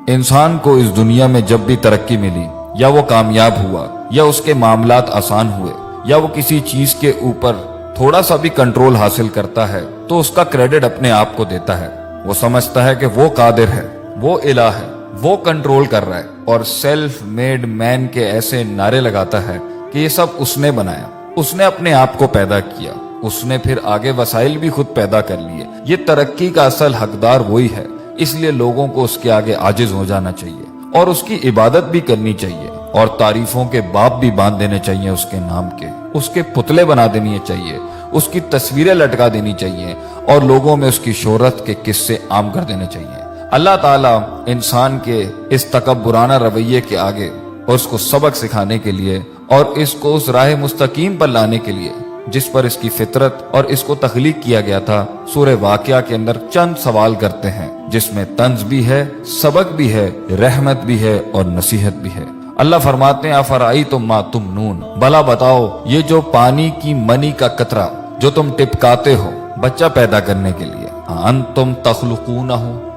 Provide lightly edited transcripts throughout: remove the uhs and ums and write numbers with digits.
انسان کو اس دنیا میں جب بھی ترقی ملی، یا وہ کامیاب ہوا، یا اس کے معاملات آسان ہوئے، یا وہ کسی چیز کے اوپر تھوڑا سا بھی کنٹرول حاصل کرتا ہے، تو اس کا کریڈٹ اپنے آپ کو دیتا ہے۔ وہ سمجھتا ہے کہ وہ قادر ہے، وہ الہ ہے، وہ کنٹرول کر رہا ہے، اور سیلف میڈ مین کے ایسے نعرے لگاتا ہے کہ یہ سب اس نے بنایا، اس نے اپنے آپ کو پیدا کیا، اس نے پھر آگے وسائل بھی خود پیدا کر لیے۔ یہ ترقی کا اصل حقدار وہی ہے، اس لیے لوگوں کو اس کے آگے عاجز ہو جانا چاہیے اور اس کی عبادت بھی کرنی چاہیے، اور تعریفوں کے باب بھی باندھ دینے چاہیے اس کے نام کے، اس کے پتلے بنا دینی چاہیے، اس کی تصویریں لٹکا دینی چاہیے، اور لوگوں میں اس کی شہرت کے قصے عام کر دینے چاہیے۔ اللہ تعالیٰ انسان کے اس تکبرانہ رویے کے آگے اس کو سبق سکھانے کے لیے اور اس کو اس راہ مستقیم پر لانے کے لیے جس پر اس کی فطرت اور اس کو تخلیق کیا گیا تھا، سورہ واقعہ کے اندر چند سوال کرتے ہیں، جس میں طنز بھی ہے، سبق بھی ہے، رحمت بھی ہے اور نصیحت بھی ہے۔ اللہ فرماتے ہیں افرأیتم ما تمنون، بھلا بتاؤ یہ جو پانی کی منی کا قطرہ جو تم ٹپکاتے ہو بچہ پیدا کرنے کے لیے، انتم تخلقونہ،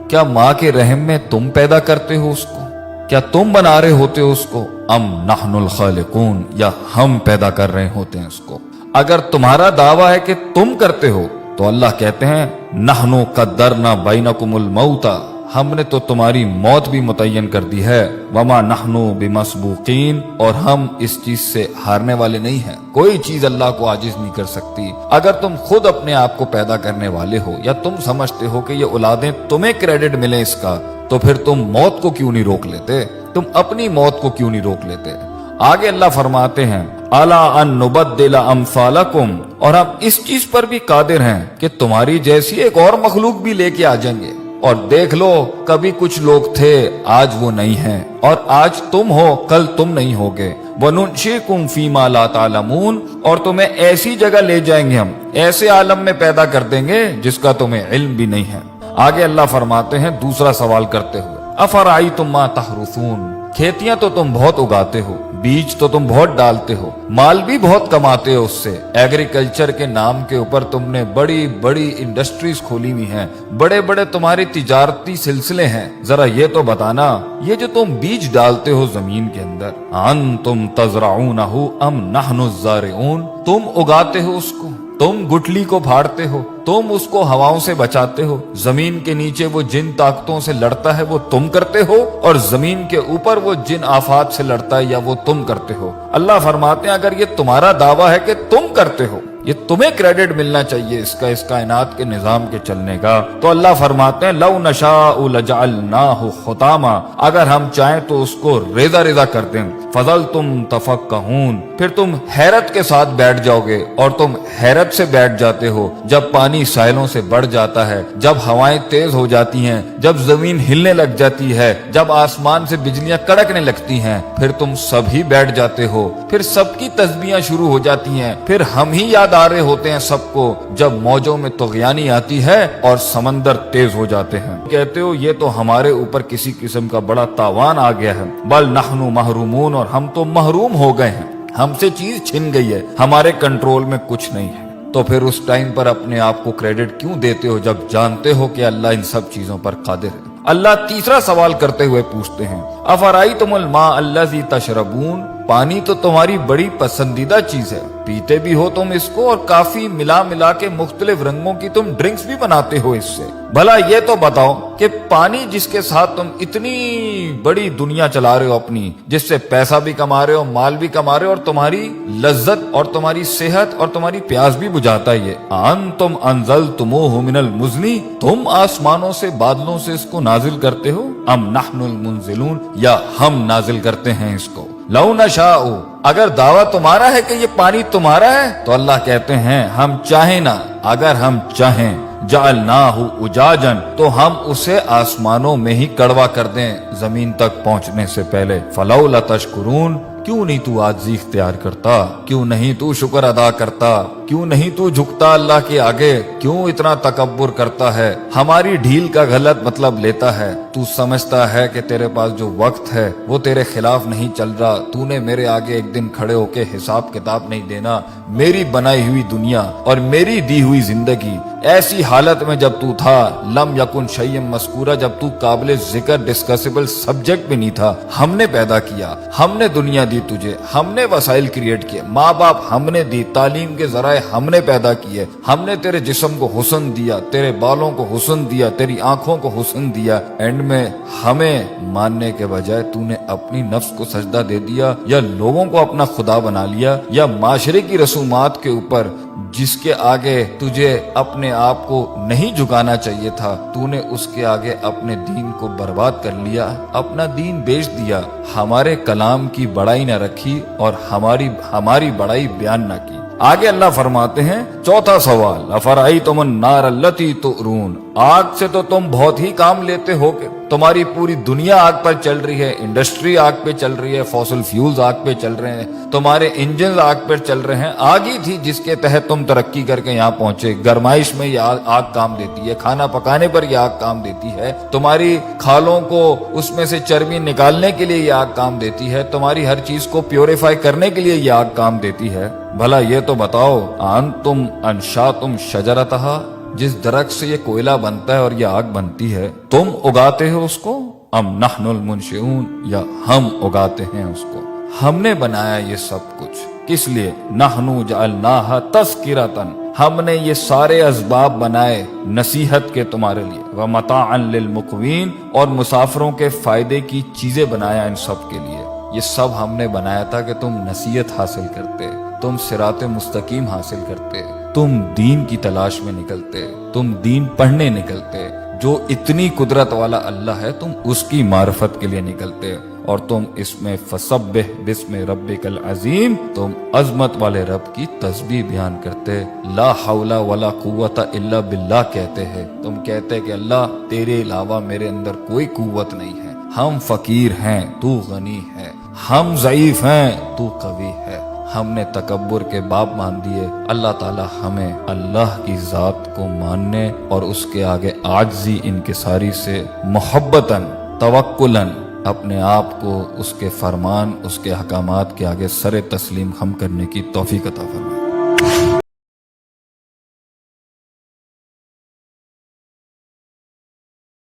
کیا ماں کے رحم میں تم پیدا کرتے ہو اس کو؟ کیا تم بنا رہے ہوتے ہو اس کو؟ ام نحن الخالقون، یا ہم پیدا کر رہے ہوتے ہیں اس کو؟ اگر تمہارا دعویٰ ہے کہ تم کرتے ہو تو اللہ کہتے ہیں نحن قدرنا بینکم الموت، ہم نے تو تمہاری موت بھی متعین کر دی ہے، وما نحن بمسبوقین، اور ہم اس چیز سے ہارنے والے نہیں ہیں، کوئی چیز اللہ کو عاجز نہیں کر سکتی۔ اگر تم خود اپنے آپ کو پیدا کرنے والے ہو، یا تم سمجھتے ہو کہ یہ اولادیں تمہیں کریڈٹ ملے اس کا، تو پھر تم موت کو کیوں نہیں روک لیتے؟ تم اپنی موت کو کیوں نہیں روک لیتے؟ آگے اللہ فرماتے ہیں الا ان نبدل امثالکم، اور ہم اس چیز پر بھی قادر ہیں کہ تمہاری جیسی ایک اور مخلوق بھی لے کے آ جائیں گے، اور دیکھ لو کبھی کچھ لوگ تھے آج وہ نہیں ہیں، اور آج تم ہو کل تم نہیں ہوگے، وَنُنْشِئْكُمْ فِي مَا لَا تَعْلَمُونَ، اور تمہیں ایسی جگہ لے جائیں گے، ہم ایسے عالم میں پیدا کر دیں گے جس کا تمہیں علم بھی نہیں ہے۔ آگے اللہ فرماتے ہیں دوسرا سوال کرتے ہوئے افرأیتم ما تحرثون، کھیتیاں تو تم بہت اگاتے ہو، بیج تو تم بہت ڈالتے ہو، مال بھی بہت کماتے ہو اس سے، ایگریکلچر کے نام کے اوپر تم نے بڑی بڑی انڈسٹریز کھولی ہوئی ہیں، بڑے بڑے تمہارے تجارتی سلسلے ہیں، ذرا یہ تو بتانا یہ جو تم بیج ڈالتے ہو زمین کے اندر، انتم تزرعونہ ام نحن الزارعون، تم اگاتے ہو اس کو، تم گٹلی کو پھاڑتے ہو، تم اس کو ہواؤں سے بچاتے ہو، زمین کے نیچے وہ جن طاقتوں سے لڑتا ہے وہ تم کرتے ہو، اور زمین کے اوپر وہ جن آفات سے لڑتا ہے یا وہ تم کرتے ہو۔ اللہ فرماتے ہیں اگر یہ تمہارا دعویٰ ہے کہ تم کرتے ہو، یہ تمہیں کریڈٹ ملنا چاہیے اس کائنات کے نظام کے چلنے کا، تو اللہ فرماتے ہیں لو نشاء لجعلناہ حطاما، اگر ہم چاہیں تو اس کو ریزہ ریزہ کر دیں، فظلتم تفکہون، پھر تم حیرت کے ساتھ بیٹھ جاؤ گے، اور تم حیرت سے بیٹھ جاتے ہو جب پانی ساحلوں سے بڑھ جاتا ہے، جب ہوائیں تیز ہو جاتی ہیں، جب زمین ہلنے لگ جاتی ہے، جب آسمان سے بجلیاں کڑکنے لگتی ہیں، پھر تم سب ہی بیٹھ جاتے ہو، پھر سب کی تسبیحاں شروع ہو جاتی ہیں، پھر ہم ہی یاد آ رہے ہوتے ہیں سب کو جب موجوں میں طغیانی آتی ہے اور سمندر تیز ہو جاتے ہیں۔ کہتے ہو یہ تو ہمارے اوپر کسی قسم کا بڑا تاوان آ گیا ہے، بل نحن محرومون، اور ہم تو محروم ہو گئے ہیں، ہم سے چیز چھن گئی ہے، ہمارے کنٹرول میں کچھ نہیں ہے۔ تو پھر اس ٹائم پر اپنے آپ کو کریڈٹ کیوں دیتے ہو جب جانتے ہو کہ اللہ ان سب چیزوں پر قادر ہے؟ اللہ تیسرا سوال کرتے ہوئے پوچھتے ہیں افرأیتم الماء الذی تشربون، پانی تو تمہاری بڑی پسندیدہ چیز ہے، پیتے بھی ہو تم اس کو، اور کافی ملا ملا کے مختلف رنگوں کی تم ڈرنکس بھی بناتے ہو اس سے، بھلا یہ تو بتاؤ کہ پانی جس کے ساتھ تم اتنی بڑی دنیا چلا رہے ہو اپنی، جس سے پیسہ بھی کما رہے ہو، مال بھی کما رہے ہو، اور تمہاری لذت اور تمہاری صحت اور تمہاری پیاس بھی بجھاتا ہے، یہ انتم انزلتموہ من المزن، تم آسمانوں سے بادلوں سے اس کو نازل کرتے ہو، ام نحن المنزلون، یا ہم نازل کرتے ہیں اس کو۔ لو نشاء، اگر دعویٰ تمہارا ہے کہ یہ پانی تمہارا ہے تو اللہ کہتے ہیں ہم چاہیں نا، اگر ہم چاہیں جعلناہ اجاجا، تو ہم اسے آسمانوں میں ہی کڑوا کر دیں زمین تک پہنچنے سے پہلے، فلولا تشکرون، کیوں نہیں تو عاجزی اختیار کرتا، کیوں نہیں تو شکر ادا کرتا، کیوں نہیں تو جھکتا اللہ کے آگے، کیوں اتنا تکبر کرتا ہے، ہماری ڈھیل کا غلط مطلب لیتا ہے، تو سمجھتا ہے کہ تیرے پاس جو وقت ہے وہ تیرے خلاف نہیں چل رہا، تو نے میرے آگے ایک دن کھڑے ہو کے حساب کتاب نہیں دینا، میری بنائی ہوئی دنیا اور میری دی ہوئی زندگی ایسی حالت میں جب تو تھا، لم یکن شیئا مذکورا، جب تو قابل ذکر ڈسکسیبل سبجیکٹ بھی نہیں تھا، ہم نے پیدا کیا، ہم نے دنیا دی تجھے، ہم نے وسائل کریٹ کیے، ماں باپ ہم نے دی، تعلیم کے ذرائع ہم نے پیدا کیے، ہم نے تیرے جسم کو حسن دیا، تیرے بالوں کو حسن دیا، تیری آنکھوں کو حسن دیا، اینڈ میں ہمیں ماننے کے بجائے تو نے اپنی نفس کو سجدہ دے دیا، یا لوگوں کو اپنا خدا بنا لیا، یا معاشرے کی رسومات کے اوپر جس کے آگے تجھے اپنے آپ کو نہیں جھکانا چاہیے تھا، تو نے اس کے آگے اپنے دین کو برباد کر لیا، اپنا دین بیچ دیا، ہمارے کلام کی بڑائی نہ رکھی اور ہماری بڑائی بیان نہ کی۔ آگے اللہ فرماتے ہیں چوتھا سوال، افرأیتم النار التی تؤرون، آگ سے تو تم بہت ہی کام لیتے ہو کہ تمہاری پوری دنیا آگ پر چل رہی ہے، انڈسٹری آگ پہ چل رہی ہے، فوسل فیولز آگ پہ چل رہے ہیں، تمہارے انجنز آگ پر چل رہے ہیں، آگ ہی تھی جس کے تحت تم ترقی کر کے یہاں پہنچے، گرمائش میں یہ آگ کام دیتی ہے، کھانا پکانے پر یہ آگ کام دیتی ہے، تمہاری کھالوں کو اس میں سے چربی نکالنے کے لیے یہ آگ کام دیتی ہے، تمہاری ہر چیز کو پیوریفائی کرنے کے لیے یہ آگ کام دیتی ہے۔ بھلا یہ تو بتاؤ، انتم انشاتم شجرتہا، جس درخت سے یہ کوئلہ بنتا ہے اور یہ آگ بنتی ہے، تم اگاتے ہو اس کو، ام نحن المنشئون، یا ہم اگاتے ہیں اس کو، ہم نے بنایا یہ سب کچھ، کس لیے؟ نحن جعلناہا تذکرۃ، ہم نے یہ سارے اسباب بنائے نصیحت کے تمہارے لیے، ومتاعا للمقوین، اور مسافروں کے فائدے کی چیزیں بنایا ان سب کے لیے، یہ سب ہم نے بنایا تھا کہ تم نصیحت حاصل کرتے، تم صراط مستقیم حاصل کرتے، تم دین کی تلاش میں نکلتے، تم دین پڑھنے نکلتے، جو اتنی قدرت والا اللہ ہے تم اس کی معرفت کے لیے نکلتے، اور تم اس میں فسبح بسم ربک العظیم، تم عظمت والے رب کی تسبیح بیان کرتے، لا حول ولا قوت الا باللہ کہتے ہیں، تم کہتے کہ اللہ تیرے علاوہ میرے اندر کوئی قوت نہیں ہے، ہم فقیر ہیں تو غنی ہے، ہم ضعیف ہیں تو قوی ہے، ہم نے تکبر کے باب مان دیے، اللہ تعالی ہمیں اللہ کی ذات کو ماننے اور اس کے آگے عاجزی انکساری سے محبتاً توکلاً اپنے آپ کو اس کے فرمان، اس کے احکامات کے آگے سر تسلیم خم کرنے کی توفیق عطا فرمائے۔